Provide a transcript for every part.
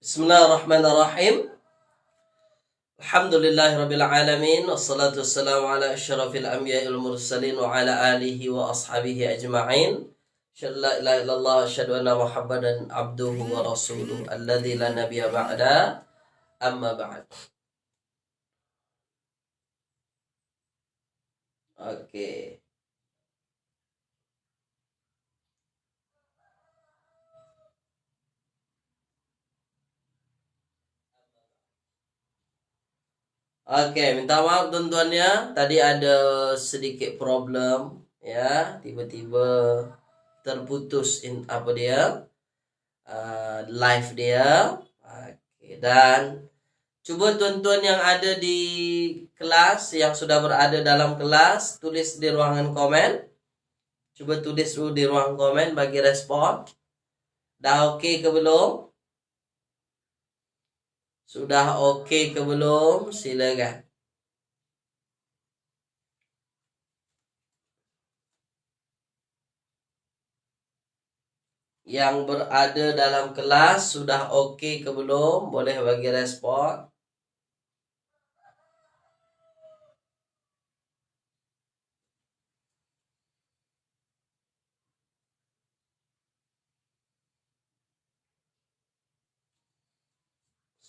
Bismillahirrahmanirrahim. Alhamdulillahirabbil alamin wassalatu wassalamu ala asyrafil anbiya'i wal mursalin wa ala alihi wa ashabihi ajma'in. Asyhadu la ilaha illallah wa asyhadu anna Muhammadan abduhu wa rasuluh alladzi la nabiyya ba'da. Amma ba'd. Oke. Oke, minta maaf tuan-tuannya. Tadi ada sedikit problem ya, tiba-tiba terputus live dia. Oke, dan coba tuan-tuan yang ada di kelas, yang sudah berada dalam kelas, tulis di ruangan komen. Coba tulis dulu di ruang komen bagi respon. Dah oke ke belum? Sudah oke ke belum? Silakan. Yang berada dalam kelas sudah oke ke belum? Boleh bagi respon.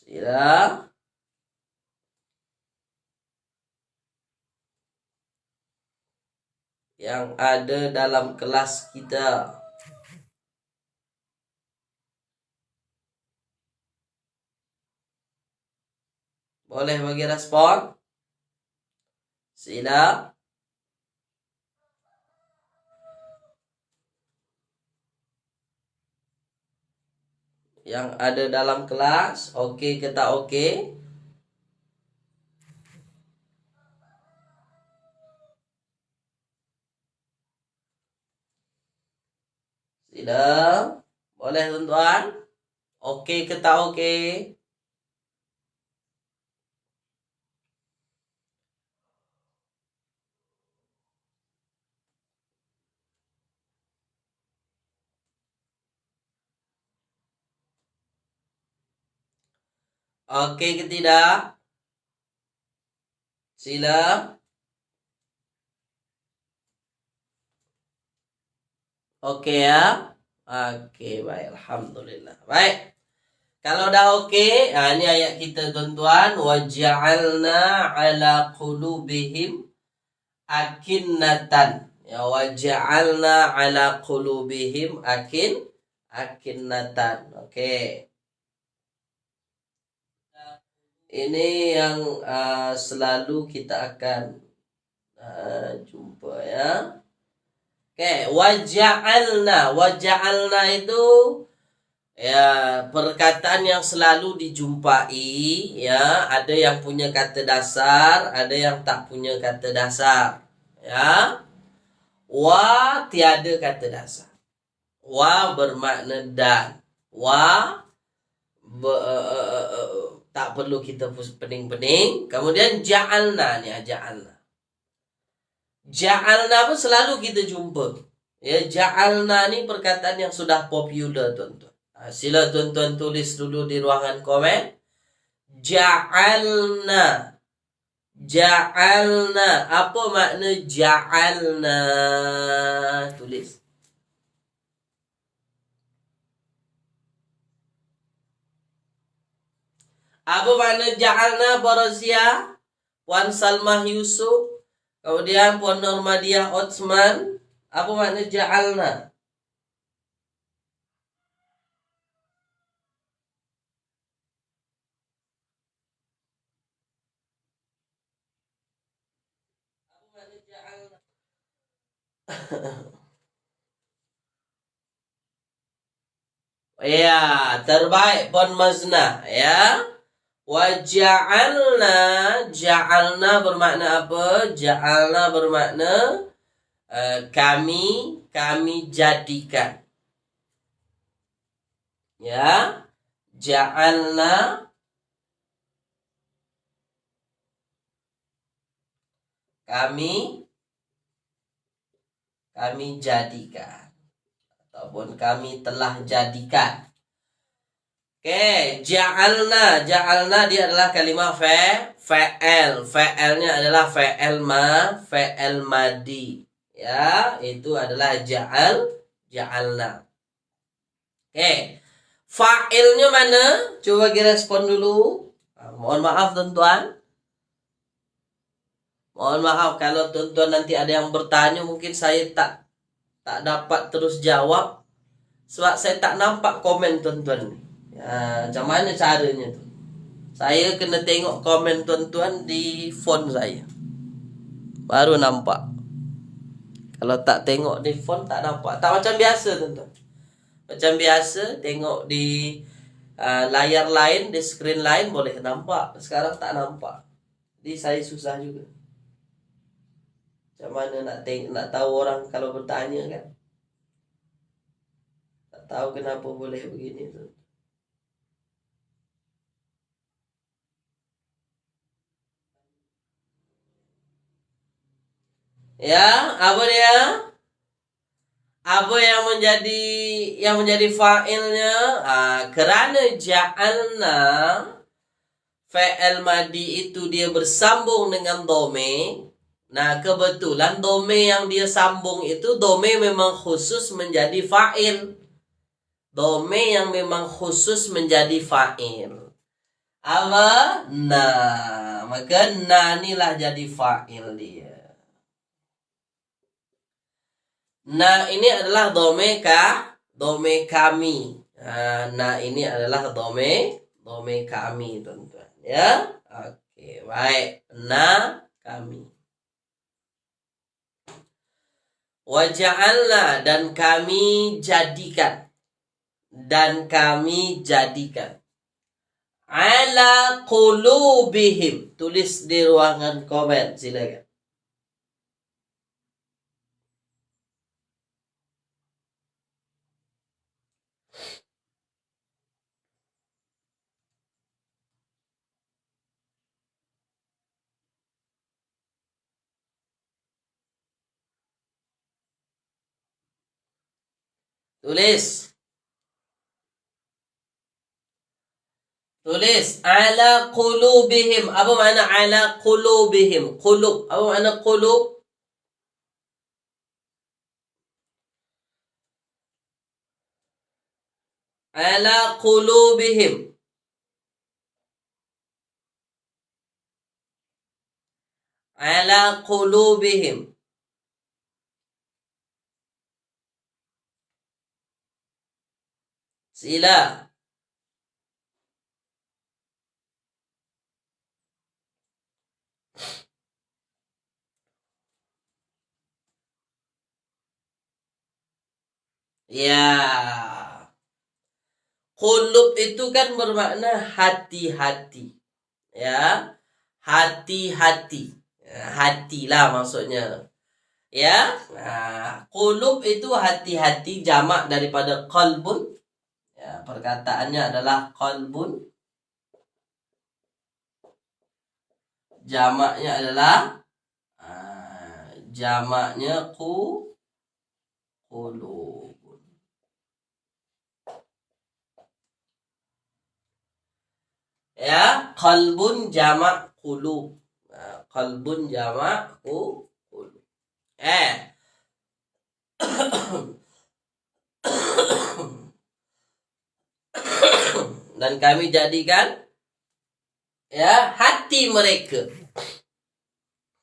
Sila. Yang ada dalam kelas kita. Boleh bagi respon? Sila. Yang ada dalam kelas, oke ke tak oke? Sila. Boleh tuan-tuan? Oke ke tak oke? Oke ke tidak? Sila. Oke ya? Oke, baik. Alhamdulillah. Baik. Kalau udah oke, nah ini ayat kita tuan-tuan. Waja'alna ala qulubihim akinnatan. Ya, waja'alna ala qulubihim akinnatan. Oke. Ini yang selalu kita akan jumpa ya. Oke, waja'alna itu ya perkataan yang selalu dijumpai ya. Ada yang punya kata dasar, ada yang tak punya kata dasar ya. Wa tiada kata dasar. Wa bermakna dan. Wa tak perlu kita pening-pening. Kemudian ja'alna ni, ja'alna. Ja'alna pun selalu kita jumpa. Ya, ja'alna ni perkataan yang sudah popular tuan-tuan. Sila tuan-tuan tulis dulu di ruangan komen. Ja'alna. Ja'alna. Apa makna ja'alna? Tulis. Apa makna ja'alna Borosia? Puan Salmah Yusuf. Kemudian Puan Normadiyah Otsman. Apa makna ja'alna? Apa makna ja'alna? Ya, terbaik Puan Mazna ya. Ja'alna bermakna apa? Ja'alna bermakna kami jadikan. Ya. Ja'alna kami jadikan ataupun kami telah jadikan. Oke, ja'alna. Ja'alna dia adalah kalimat fa'al. Fa'alnya adalah fa'al madi. Ya, itu adalah ja'alna. Oke. Fa'ilnya mana? Coba respon dulu. Mohon maaf tuan-tuan. Mohon maaf kalau tuan-tuan nanti ada yang bertanya, mungkin saya tak dapat terus jawab sebab saya tak nampak komen tuan-tuan. Ya, macam mana caranya tuh? Saya kena tengok komen tuan-tuan di phone saya. Baru nampak. Kalau tak tengok di phone tak nampak. Tak macam biasa tuan-tuan. Macam biasa tengok di layar lain, di screen lain boleh nampak. Sekarang tak nampak. Jadi saya susah juga. Macam mana nak tahu orang kalau bertanya kan? Tak tahu kenapa boleh begini tuh. Ya, apa dia? Apa yang menjadi fa'ilnya? Kerana ja'alna fa'il madi itu dia bersambung dengan dome. Nah, kebetulan dome yang dia sambung itu dome memang khusus menjadi fa'il. Dome yang memang khusus menjadi fa'il. Apa? Nah, maka nah inilah jadi fa'il dia. Nah, ini adalah dome kami. Nah, ini adalah dome kami, teman-teman. Ya, oke, baik. Nah, kami. Waja'alna dan kami jadikan. Ala qulubihim. Tulis di ruangan komen, silakan. Tulis ala qulubihim. Apa makna ala qulubihim? Qulub. Apa makna qulub? Ala qulubihim. Ala qulubihim. Sila. Ya. Qulub itu kan bermakna hati-hati. Ya. Hati-hati. Hatilah maksudnya. Ya. Nah, qulub itu hati-hati, jamak daripada qalbun. Ya, perkataannya adalah qalbun. Jamaknya adalah qulub. Ya, qalbun jamak qulub. Qalbun jamak qulub. Dan kami jadikan ya hati mereka.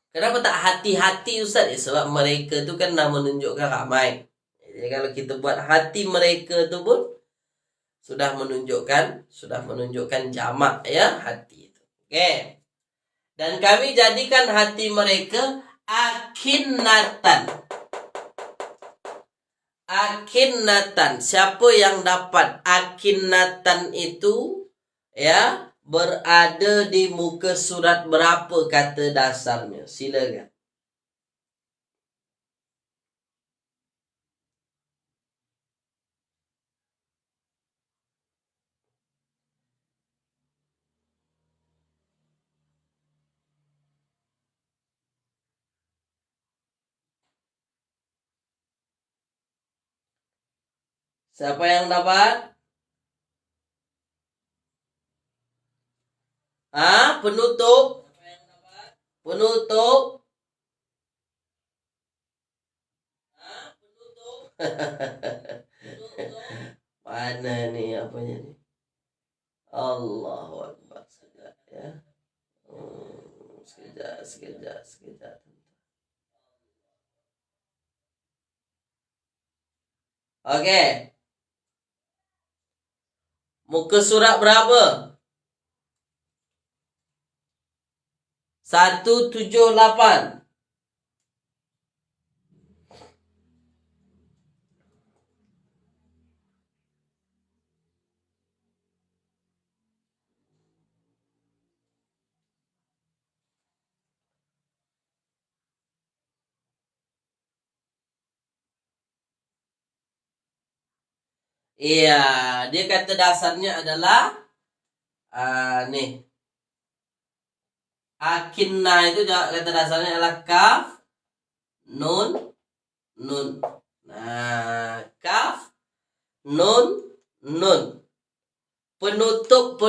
Kenapa tak hati-hati Ustaz? Sebab mereka tu kan dah menunjukkan ramai. Jadi kalau kita buat hati mereka tu pun sudah menunjukkan jamak ya hati itu. Oke. Dan kami jadikan hati mereka akinnatan. Akinnatan. Siapa yang dapat akinnatan itu ya berada di muka surat berapa kata dasarnya? Silakan. Siapa yang dapat? Penutup. Penutup. Mana nih apanya nih? Allahu Akbar. Sekejap ya. Sekejap. Oke. Muka surat berapa? 178. Iya, dia kata dasarnya adalah nih. Akinna itu kata dasarnya adalah kaf, nun, nun. Nah, kaf, nun, nun. Penutup.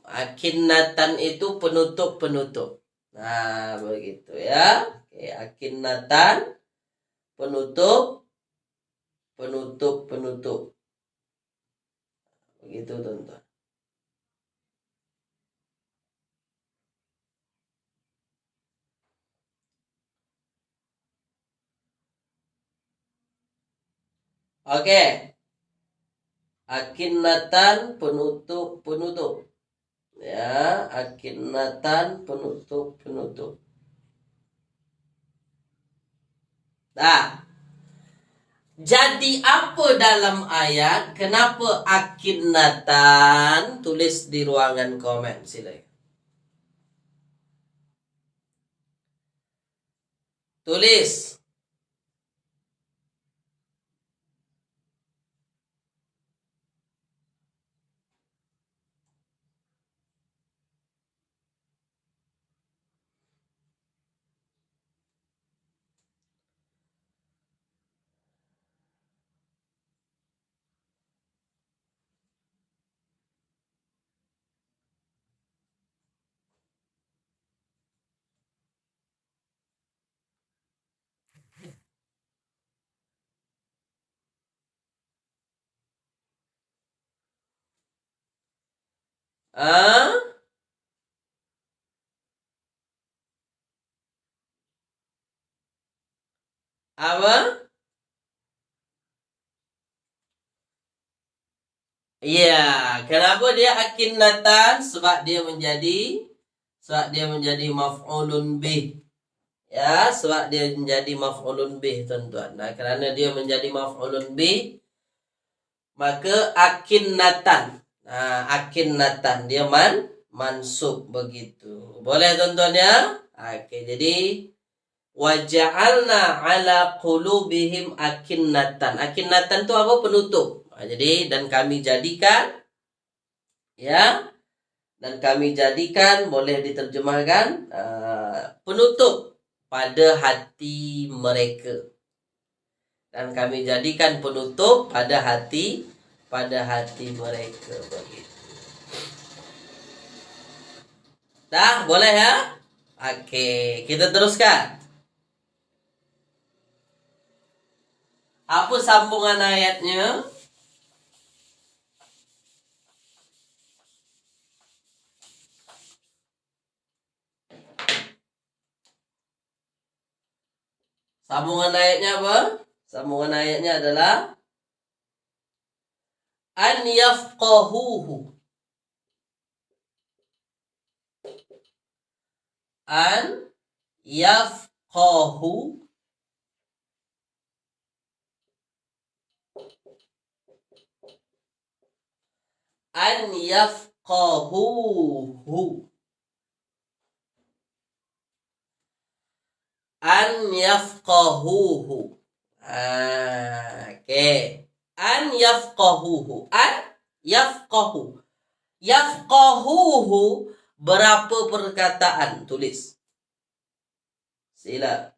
Akinnatan itu penutup. Nah, begitu ya. Oke, akinnatan, penutup. Begitu, teman-teman. Oke. Akinnatan, penutup. Ya, akinnatan, penutup. Nah, jadi apa dalam ayat? Kenapa akinnatan? Tulis di ruangan komen, silakan. Tulis. Apa? Iya, kenapa dia akinnatan? Sebab dia menjadi maf'ulun bih. Ya, sebab dia menjadi maf'ulun bih, tuan-tuan. Nah, karena dia menjadi maf'ulun bih, maka akinnatan. Nah, akinnatan dia mansub begitu. Boleh, tuan-tuan ya? Oke, jadi waja'alna ala qulubihim akinnatan. Akinnatan itu apa? Penutup. Nah, jadi dan kami jadikan boleh diterjemahkan penutup pada hati mereka. Dan kami jadikan penutup pada hati mereka begitu. Dah, boleh ya? Oke, kita teruskan. Apa sambungan ayatnya? Sambungan ayatnya apa? Sambungan ayatnya adalah an yafqahuhu. An yafqahu an yafqahuhu an yafqahuhu. Oke. An yafqahuhu. An yafqahu. Yafqahuhu berapa perkataan? Tulis. Sila.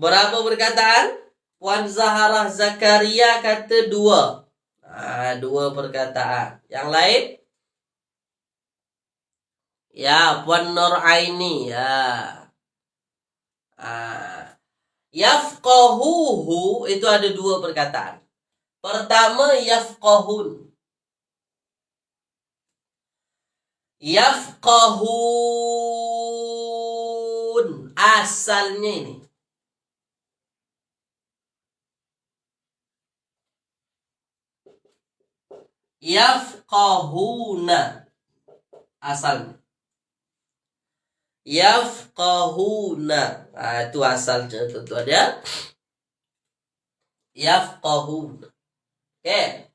Berapa perkataan? Puan Zaharah Zakaria kata 2. 2 perkataan. Yang lain? Ya, Puan Nur Aini. Ya. Yafqahuhu itu ada 2 perkataan. Pertama, yafqahun. Yafqahun. Asalnya ini. Yafqahuna. Asalnya. Yafqahuna. Itu asalnya tuan ya. Yafqahuna. Oke.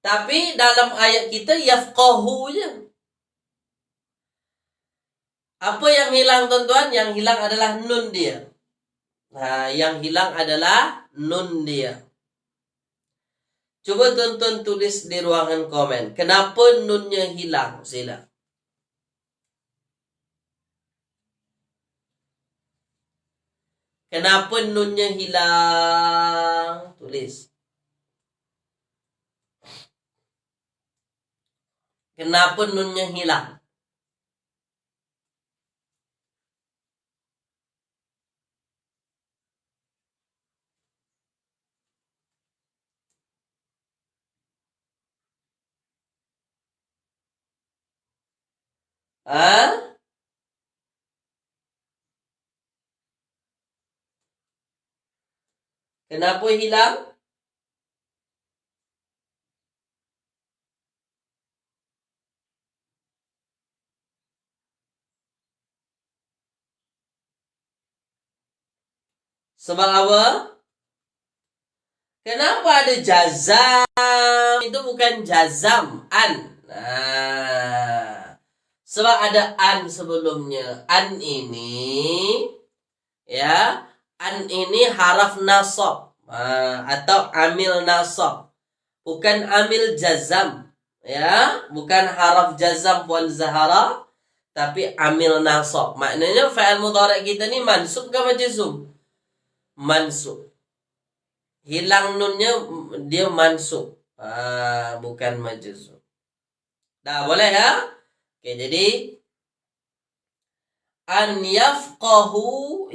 Tapi dalam ayat kita yafqahu je. Apa yang hilang tuan-tuan? Yang hilang adalah nun dia. Yang hilang adalah nun dia. Coba tuan-tuan tulis di ruangan komen. Kenapa nunnya hilang? Sila. Kenapa nunnya hilang? Tulis. Kenapa nunnya hilang? Kenapa hilang? Sebab apa? Kenapa ada jazam? Itu bukan jazam, an. Sebab ada an sebelumnya. An ini, ya, an ini haraf nasab atau amil nasab, bukan amil jazam, ya, bukan haraf jazam Puan Zahara, tapi amil nasab. Maknanya fa'il mudhari' kita ni mansub ke majzum? Mansub. Hilang nunnya dia mansub, bukan majzum. Dah boleh ya? Oke, jadi an yafqahu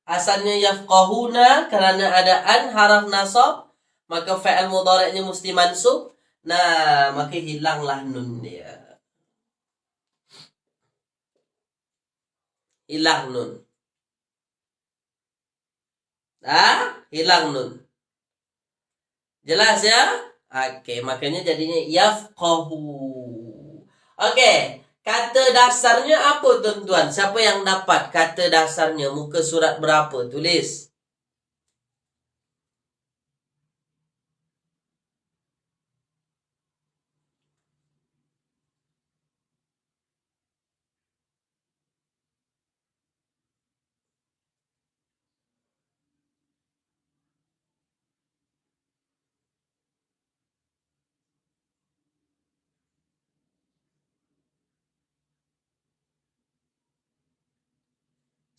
asalnya yafqahuna, karena ada an haraf nasab, maka fa'il mudhari'nya mesti mansub. Nah, maka hilanglah nun dia. Hilang nun. Hilang nun. Jelas ya? Oke, makanya jadinya yafqahu. Oke, kata dasarnya apa tuan-tuan? Siapa yang dapat kata dasarnya? Muka surat berapa? Tulis.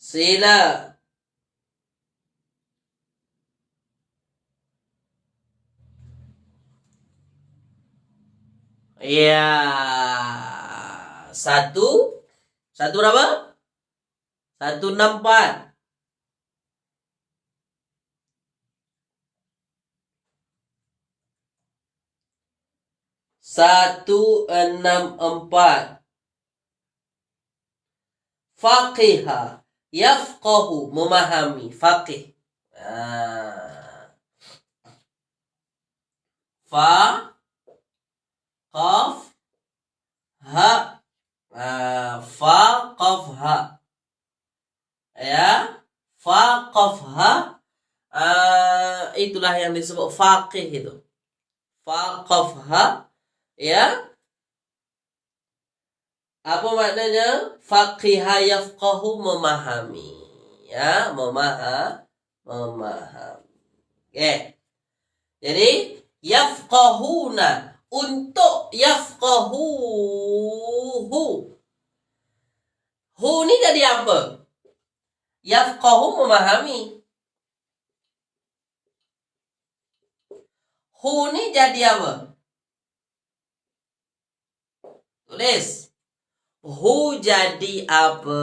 Sila. Ya. Satu berapa? 164. 164. Faqiha. Yafqahu, memahami. Faqih. Fa, qaf, ha. Fa, qaf, ha. Ya. Fa, qaf, ha. Itulah yang disebut faqih itu. Fa, qaf, ha. Ya. Apa maknanya? Faqiha yafqahu, memahami. Ya, memahami. Oke. Jadi yafqahuna, untuk yafqahuhu. Hu ni jadi apa? Yafqahu memahami. Hu ni jadi apa? Tulis. Hu jadi apa?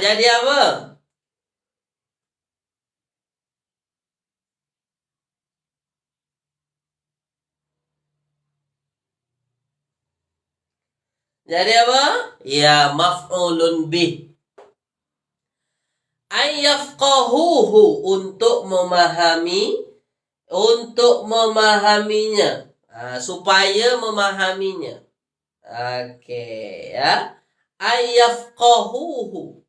Jadi apa? Jadi apa? Ya, maf'ulun bih. Ayyafqahuhu, untuk memahami, untuk memahaminya. Supaya memahaminya. Oke, ya. Ayyafqahuhu.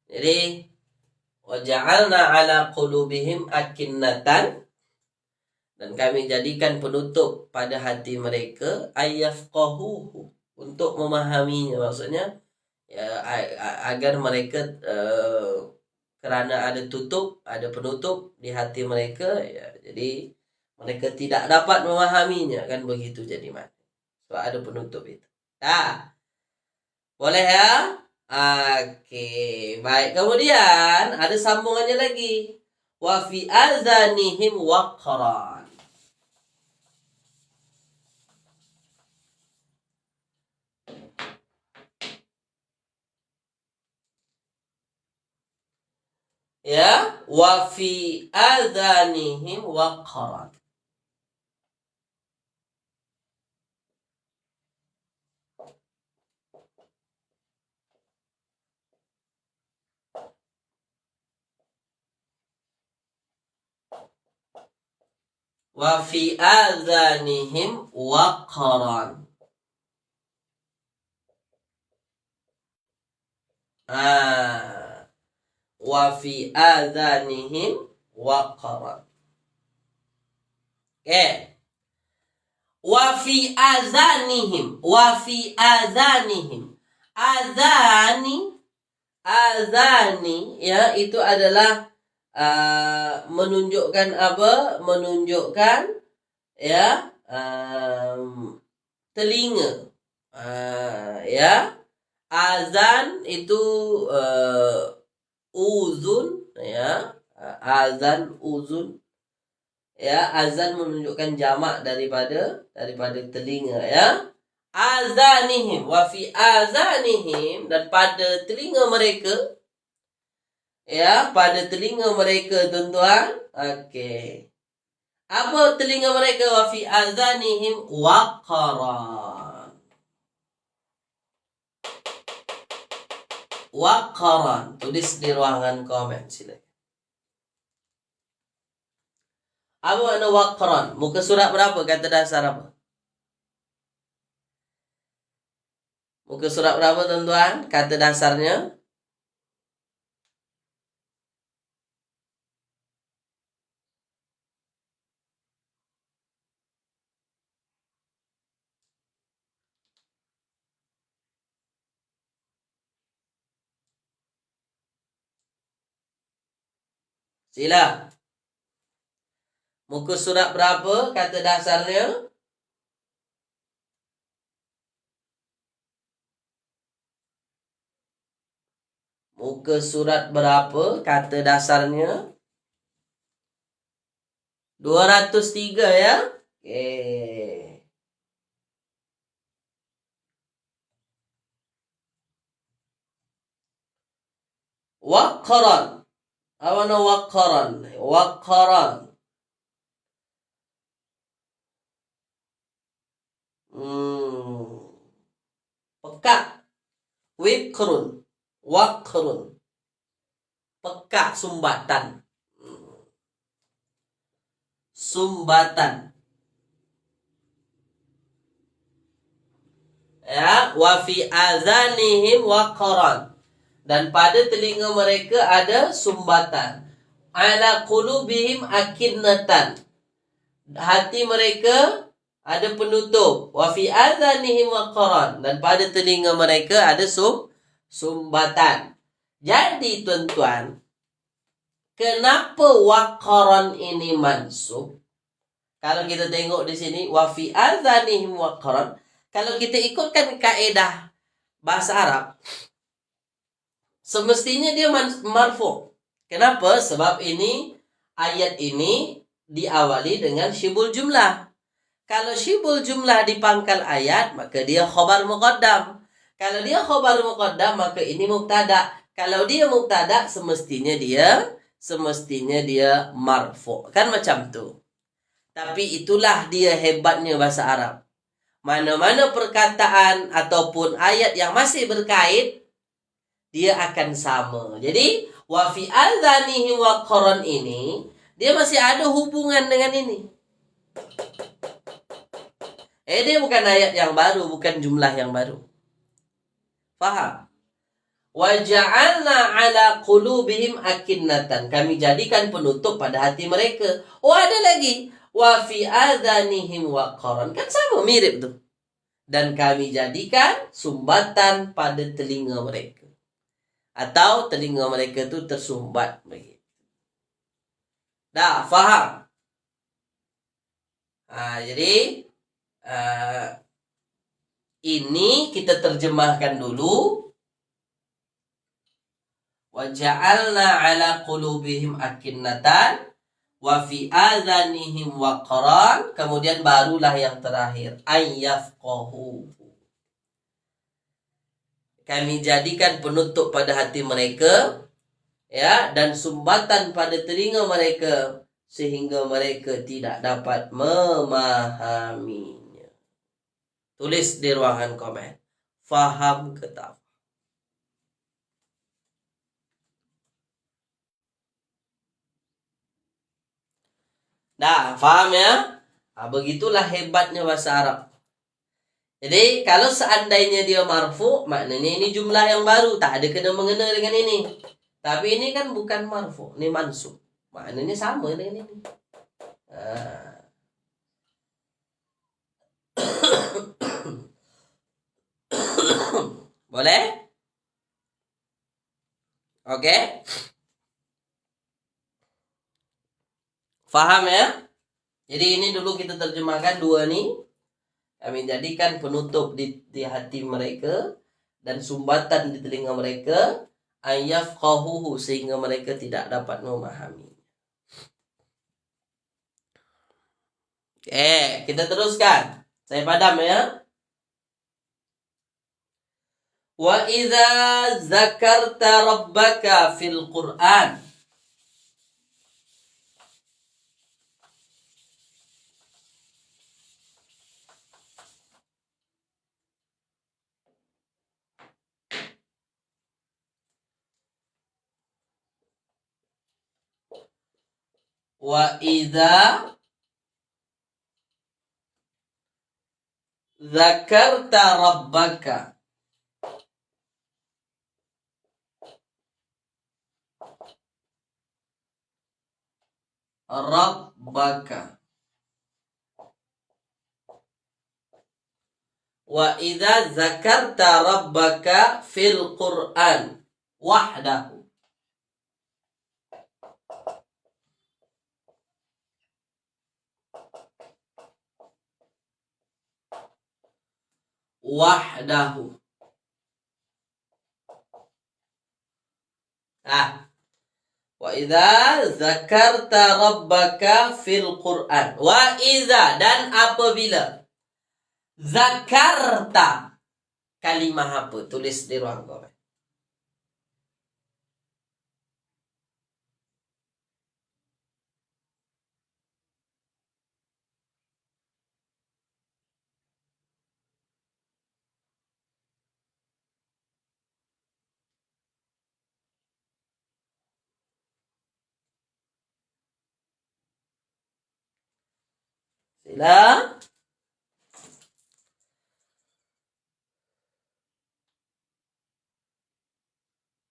Jadi waja'alna ala qulubihim akinnatan, dan kami jadikan penutup pada hati mereka, ayyafqahuhu, untuk memahaminya. Maksudnya ya, agar mereka kerana ada tutup, ada penutup di hati mereka, ya, jadi mereka tidak dapat memahaminya, kan begitu jadi mana. Sebab ada penutup itu. Boleh ya? Oke, baik. Kemudian ada sambungannya lagi. Wa fi azanihim waqran. Ya, wa fi azanihim waqran. Wa fi azanihim waqran. Wa fi adhanihim waqran. Oke. Wa fi azanihim, wa fi azanihim. Azani ya, itu adalah menunjukkan apa? Menunjukkan ya, telinga. Ya. Azan itu uzun, ya. Azan, uzun. Ya, azan menunjukkan jamak daripada telinga, ya. Azanihim, wa fi azanihim, dan pada telinga mereka, ya, pada telinga mereka, tuan-tuan. Okey. Apa telinga mereka? Wa fi azanihim waqran. Waqran. Tulis di ruangan komen, silakan. Apa makna waqran? Muka surat berapa? Kata dasar apa? Muka surat berapa, tuan-tuan? Kata dasarnya? Sila. Muka surat berapa? Kata dasarnya? Muka surat berapa? Kata dasarnya? 203, ya? Okey. Waqran. Apa nama waqran? Waqran. Pekak. Wikrun. Waqrun. Pekak, sumbatan. Sumbatan. Ya, wa fi azanihim waqran. Dan pada telinga mereka ada sumbatan. Ala qulubihim akinnatan. Hati mereka ada penutup. Wa fi adhanihim waqaran, dan pada telinga mereka ada sumbatan. Jadi tuan-tuan, kenapa waqaran ini mansub? Kalau kita tengok di sini wa fi adhanihim waqaran, kalau kita ikutkan kaedah bahasa Arab, semestinya dia marfu. Kenapa? Sebab ini ayat ini diawali dengan syibul jumlah. Kalau syibul jumlah di pangkal ayat, maka dia khabar muqaddam. Kalau dia khabar muqaddam, maka ini mubtada. Kalau dia mubtada, semestinya dia marfu. Kan macam tu. Tapi itulah dia hebatnya bahasa Arab. Mana-mana perkataan ataupun ayat yang masih berkait, dia akan sama. Jadi, wa fi adhanihim waqaran ini, dia masih ada hubungan dengan ini. Dia bukan ayat yang baru, bukan jumlah yang baru. Faham? Wa ja'alna ala qulubihim akinnatan. Kami jadikan penutup pada hati mereka. Oh, ada lagi. Wa fi adhanihim waqaran. Kan sama, mirip tu. Dan kami jadikan sumbatan pada telinga mereka. Atau telinga mereka tu tersumbat begitu. Dah, faham? Jadi ini kita terjemahkan dulu. Wa ja'alna ala qulubihim akinnatan wa fi adhanihim waqaran. Kemudian barulah yang terakhir, ayyafqahu. Kami jadikan penutup pada hati mereka, ya, dan sumbatan pada telinga mereka, sehingga mereka tidak dapat memahaminya. Tulis di ruangan komen. Faham ke tak? Nah, faham ya? Begitulah hebatnya bahasa Arab. Jadi, kalau seandainya dia marfu, maknanya ini jumlah yang baru. Tak ada kena-mengena dengan ini. Tapi ini kan bukan marfu, ini mansub. Maknanya sama dengan ini. Boleh? Oke? Faham ya? Jadi ini dulu kita terjemahkan dua nih. Kami jadikan penutup di hati mereka dan sumbatan di telinga mereka, ayyafqahuhu, sehingga mereka tidak dapat memahami. Oke, kita teruskan. Saya padam ya. Wa idza zakarta rabbaka fil Qur'an. Wa idza zakarta rabbaka. Rabbaka. Wa idza zakarta rabbaka fil Qur'an wahdahu. Wahdahu. Wa idza zakarta rabbaka fil Qur'an. Wa idza, dan apabila. Zakarta, kalimah apa? Tulis di ruang komen. Sila.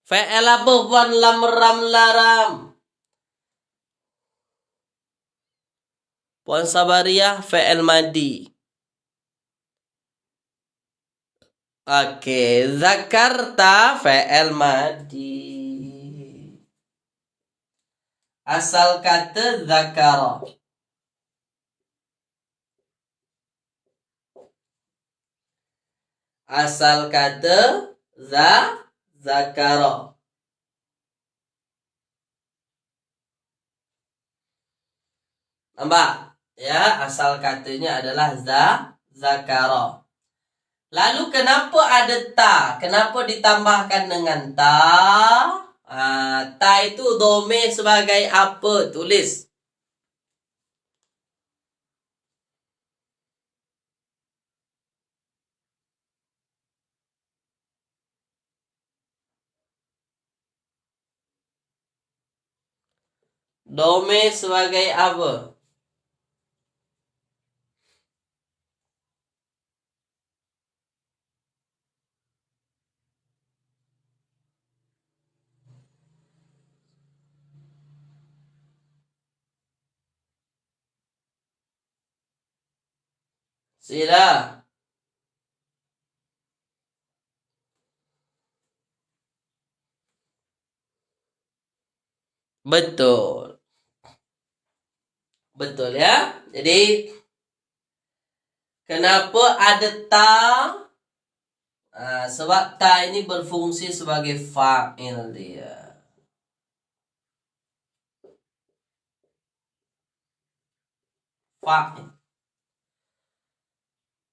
Fa'il apa puan lam ram laram? Puan Sabariyah fa'il madi. Oke, zakarta fi'il madi. Asal kata zakara. Asal kata zakara. Nampak? Ya, asal katanya adalah zakara. Lalu kenapa ada ta? Kenapa ditambahkan dengan ta? Ta itu domir sebagai apa? Tulis. Domir sebagai apa? Sila. Betul. Betul ya. Jadi kenapa ada ta? Sebab ta ini berfungsi sebagai fa'il dia. Fa'il.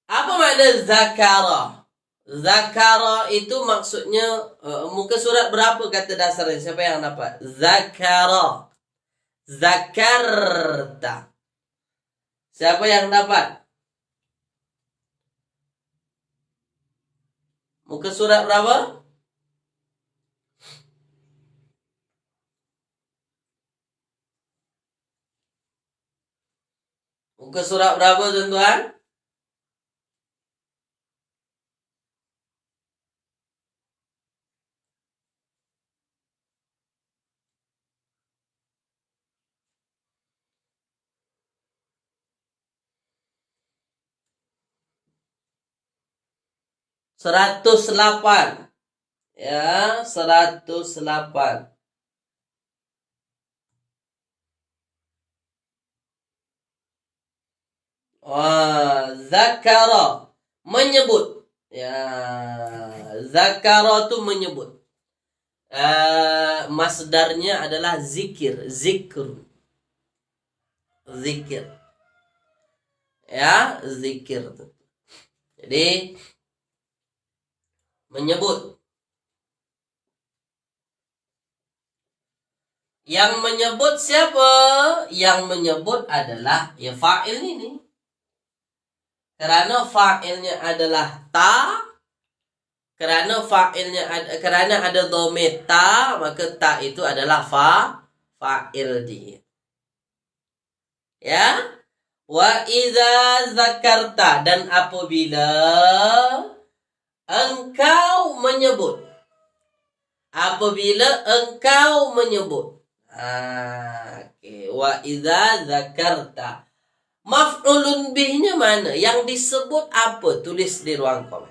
Apa makna zakara? Zakara itu maksudnya muka surat berapa kata dasarnya? Siapa yang dapat? Zakara. Zakarta. Siapa yang dapat? Muka surat berapa? Muka surat berapa, tuan-tuan? Seratus 108. Ya, 108. Zakara menyebut. Ya, zakara itu menyebut. Masdarnya adalah zikir, zikr. Zikir. Ya, zikir. Jadi menyebut. Yang menyebut siapa? Yang menyebut adalah ya fa'il ini. Karena fa'ilnya adalah ta. Karena ada dhamir ta, maka ta itu adalah fa'il dia. Ya. Wa idza zakarta, dan apabila engkau menyebut. Apabila engkau menyebut. Okay. Wa idza zakarta. Maf'ulun bihnya mana? Yang disebut apa? Tulis di ruang komen.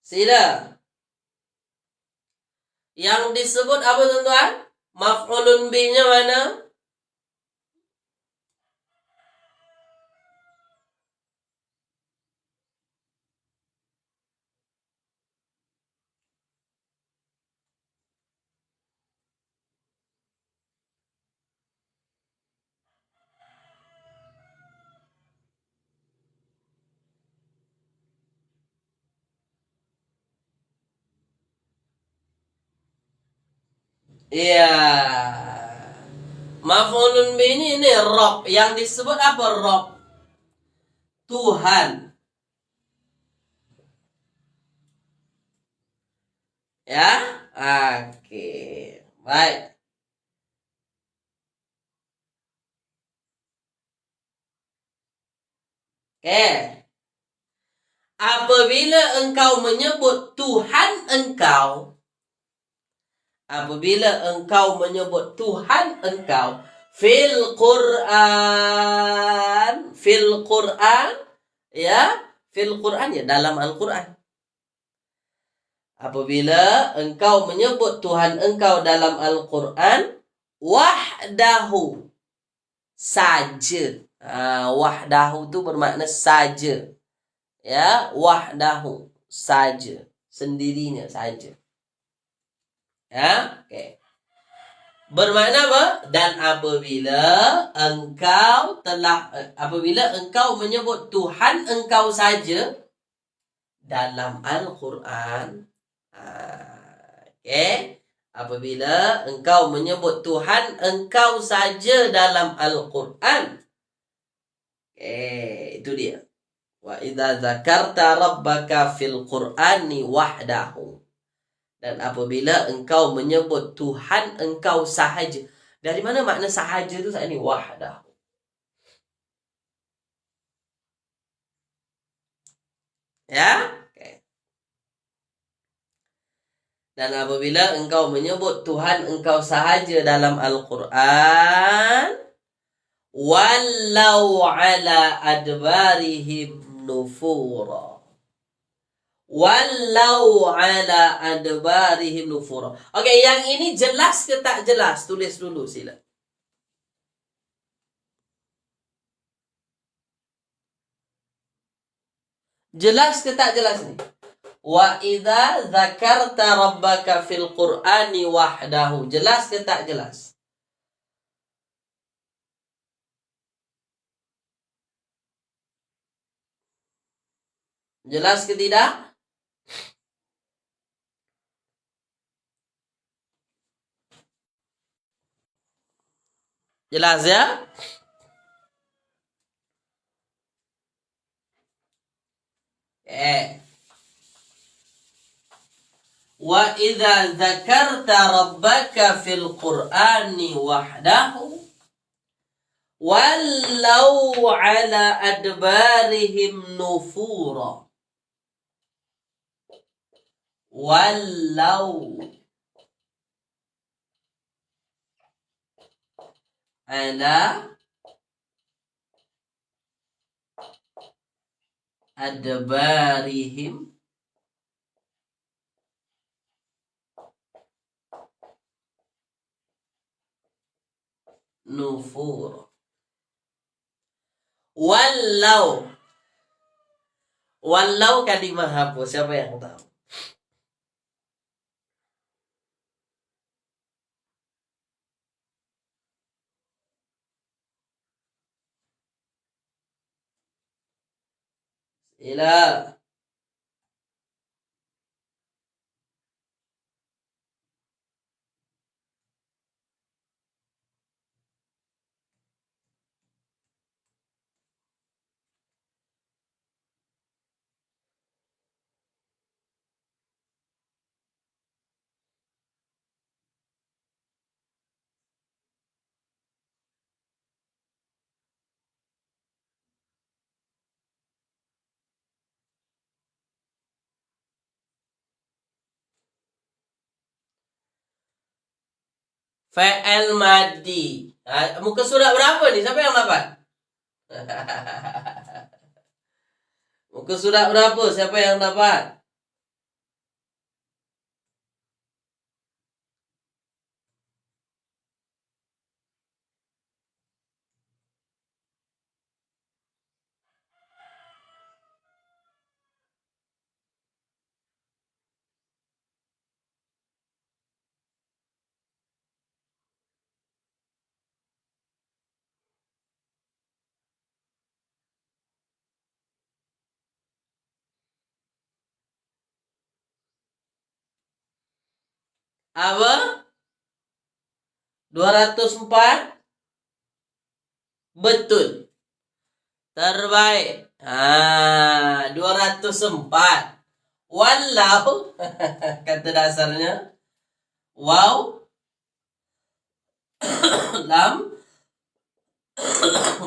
Sila. Yang disebut apa, tuan-tuan? Maf'ulun bihnya mana? Iya. Maf'ulun bih ini Rob. Yang disebut apa Rob? Tuhan. Ya? Oke. Baik. Oke. Apabila engkau menyebut Tuhan engkau, fil Quran, ya, fil Quran ya, dalam Al-Quran. Apabila engkau menyebut Tuhan engkau dalam Al-Quran, wahdahu, saja. Wahdahu itu bermakna saja. Ya, wahdahu, saja, sendirinya saja. Ya, oke. Bermakna apa? Dan apabila engkau menyebut Tuhan engkau saja dalam Al-Quran, oke. Apabila engkau menyebut Tuhan engkau saja dalam Al-Quran, itu dia. Wa idza dzakarta rabbaka fil Qur'ani wahdahu. Dan apabila engkau menyebut Tuhan engkau sahaja. Dari mana makna sahaja itu saat ini? Wahdahu. Ya? Okay. Dan apabila engkau menyebut Tuhan engkau sahaja dalam Al-Quran, wallau ala adbarihim nufura. Wallau ala adbarihim nufura. Oke, yang ini jelas ke tak jelas? Tulis dulu sila. Jelas ke tak jelas nih? Wa idza dzakarta rabbaka fil Qur'ani wahdahu. Jelas ke tak jelas? Jelas ke tidak? Jelas ya? Wa idza dzakarta rabbaka fil Qur'ani wahdahu wallau ala adbarihim nufura. Wallau ala adbarihim nufur. Wallau kalimah apa? Siapa yang tahu? Ila fa'al madi. Muka surat berapa nih? Siapa yang dapat? Muka surat berapa? Siapa yang dapat? Apa? 204? Betul. Terbaik. 204. Walau kata dasarnya wow lam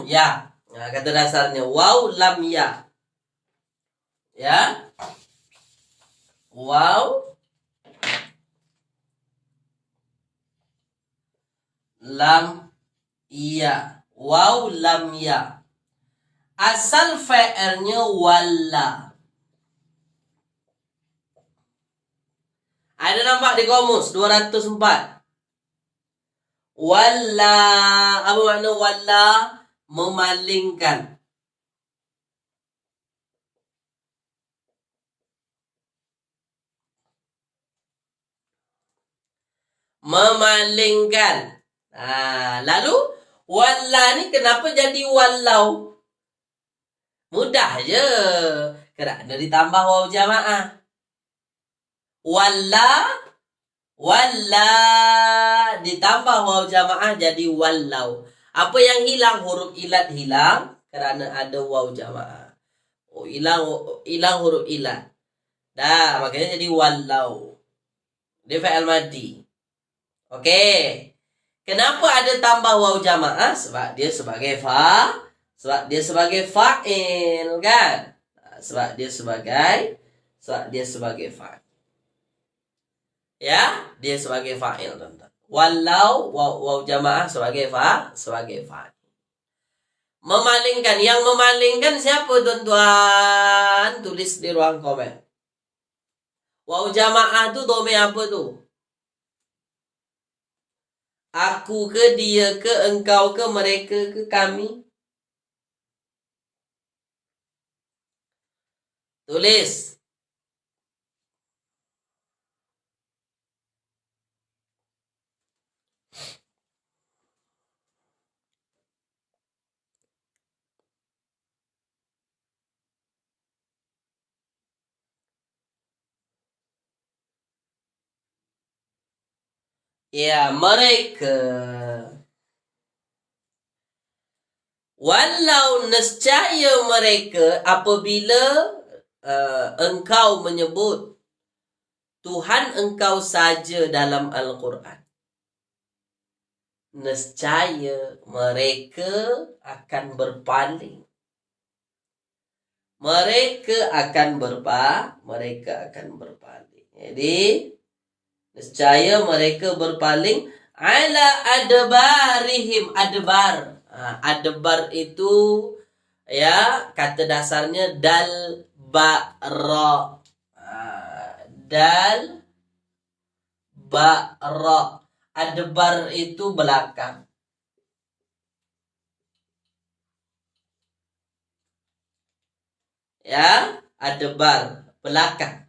ya. Kata dasarnya wow lam ya. Ya. Waw lam ya. Waw lam ya. Asal fi'ilnya walla. Ada nampak di komus 204. Walla. Apa makna walla? Memalingkan. Memalingkan. Lalu walla ni kenapa jadi wallau? Mudah je. Kerana ditambah waw jamaah. Walla ditambah waw jamaah jadi wallau. Apa yang hilang? Huruf ilat hilang kerana ada waw jamaah. Hilang huruf ilat. Dah, makanya jadi wallau. Dia fi'il madi. Okey. Kenapa ada tambah waw jamaah? Sebab dia sebagai fa'il kan? Sebab dia sebagai fa'il. Ya, dia sebagai fa'il, teman-teman. Walau waw jamaah sebagai fa'il. Memalingkan. Yang memalingkan siapa, tuan-tuan? Tulis di ruang komen. Waw jamaah tu dome apa tu? Aku ke, dia ke, engkau ke, mereka ke, kami? Tulis. Ya, mereka. Walau nescaya mereka apabila engkau menyebut Tuhan engkau saja dalam Al-Quran. Nescaya mereka akan berpaling. Mereka akan berpaling. Jadi, nescaya mereka berpaling ala adbarihim. Adbar. Adbar itu ya kata dasarnya dal ba ra. Dal ba ra. Adbar itu belakang. Ya, adbar belakang.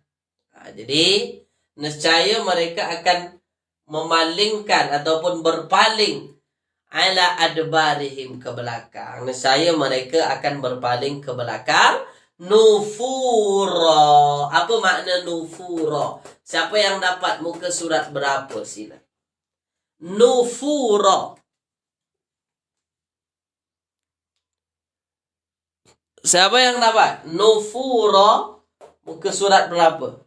Jadi nescaya mereka akan memalingkan ataupun berpaling ala adbarihim ke belakang. Nescaya mereka akan berpaling ke belakang. Nufura. Apa makna nufura? Siapa yang dapat muka surat berapa sila? Nufura. Siapa yang dapat? Nufura. Muka surat berapa?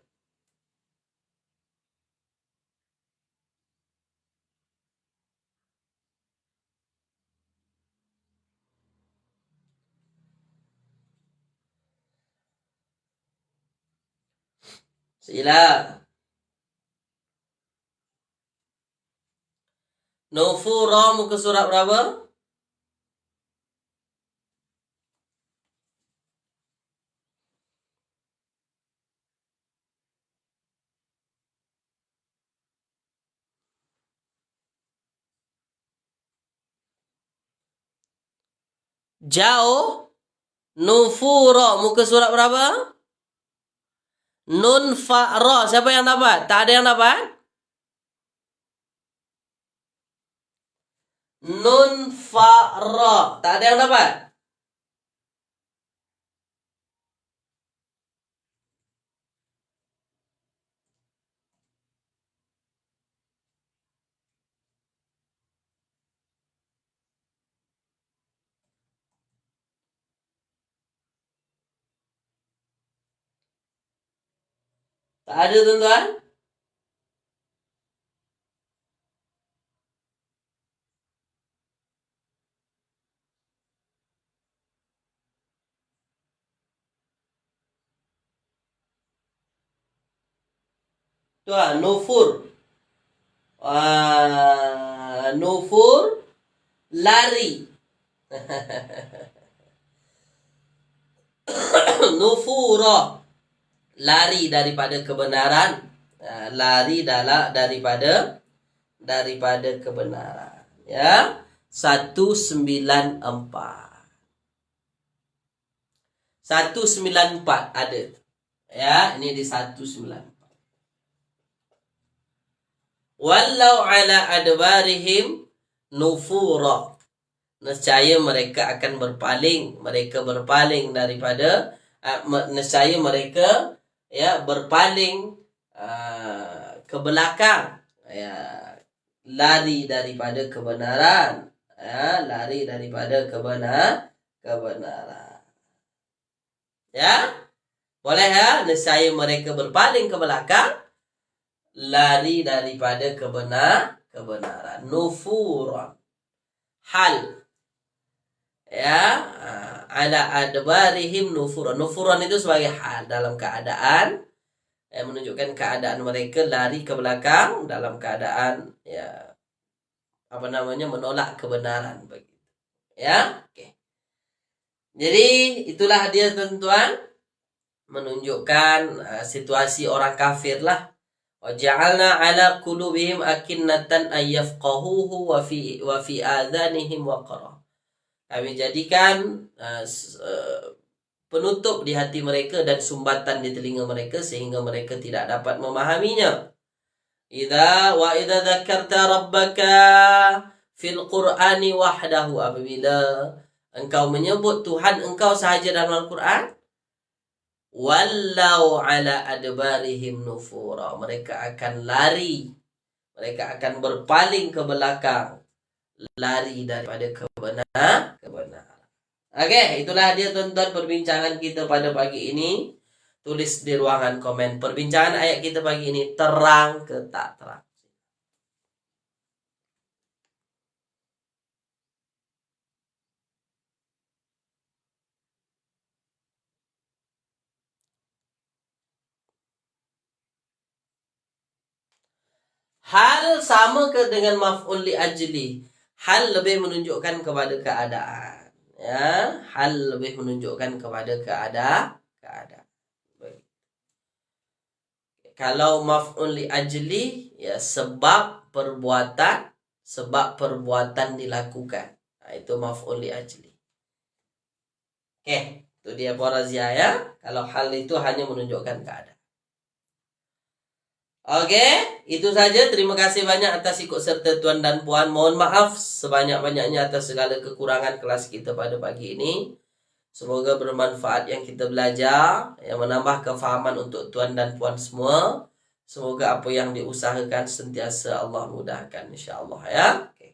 Sila. Nufura muka surat berapa? Jauh. Nufura muka surat berapa? Nun fa ra. Siapa yang dapat? Tak ada yang dapat? Nun fa ra. Tak ada yang dapat? Tak ada, tuan-tuan? Nufur. Nufur lari. Nufura lari daripada kebenaran. Lari daripada kebenaran. Ya. 194. 194 ada. Ya, ini di 194. Wallau ala adbarihim nufura. Nescaya mereka akan berpaling. Mereka berpaling daripada nescaya mereka berpaling ke belakang. Lari daripada kebenaran. Lari daripada kebenaran. Ya? Boleh ya? Nescaya mereka berpaling ke belakang. Lari daripada kebenaran. Nufuran. Hal. Ya. Ala adbarihim nufuran. Nufuran itu sebagai hal. Dalam keadaan. Menunjukkan keadaan mereka lari ke belakang. Dalam keadaan. Menolak kebenaran. Begitu. Ya. Oke. Jadi itulah dia tuan-tuan. Menunjukkan situasi orang kafir lah. وَجَعَلْنَا عَلَى قُلُوبِهِمْ أَكِنَّةً أَنْ يَفْقَهُوهُ وَفِي آذَانِهِمْ وَقْرًا. Kami jadikan penutup di hati mereka dan sumbatan di telinga mereka sehingga mereka tidak dapat memahaminya. إِذَا ذَكَرْتَ رَبَّكَ فِي الْقُرْآنِ وَحْدَهُ. Apabila engkau menyebut Tuhan engkau sahaja dalam Al-Quran, wallau ala adbarihim nufura. Mereka akan lari. Mereka akan berpaling ke belakang. Lari daripada kebenaran. Okey, itulah dia tuan-tuan perbincangan kita pada pagi ini. Tulis di ruangan komen. Perbincangan ayat kita pagi ini terang ke tak terang? Hal sama ke dengan maf'ul li ajli? Hal lebih menunjukkan kepada keadaan. Ya, hal lebih menunjukkan kepada keadaan. Baik. Kalau maf'ul li ajli, ya sebab perbuatan dilakukan. Itu maf'ul li ajli. Oke, itu dia Porazia ya. Kalau hal itu hanya menunjukkan keadaan. Oke, itu saja. Terima kasih banyak atas ikut serta tuan dan puan. Mohon maaf sebanyak-banyaknya atas segala kekurangan kelas kita pada pagi ini. Semoga bermanfaat yang kita belajar, yang menambah kefahaman untuk tuan dan puan semua. Semoga apa yang diusahakan sentiasa Allah mudahkan, insya-Allah ya. Oke.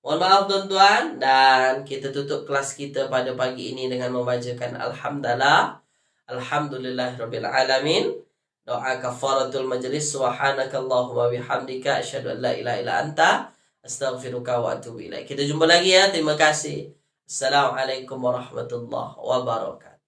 Mohon maaf tuan-tuan, dan kita tutup kelas kita pada pagi ini dengan membacakan Alhamdulillahirabbil alamin. Doa kafaratul majlis. Subhanakallahumma bihamdika asyhadu an la ilaha illa anta astaghfiruka wa atubu ilaik. Kita jumpa lagi ya. Terima kasih. Assalamualaikum warahmatullahi wabarakatuh.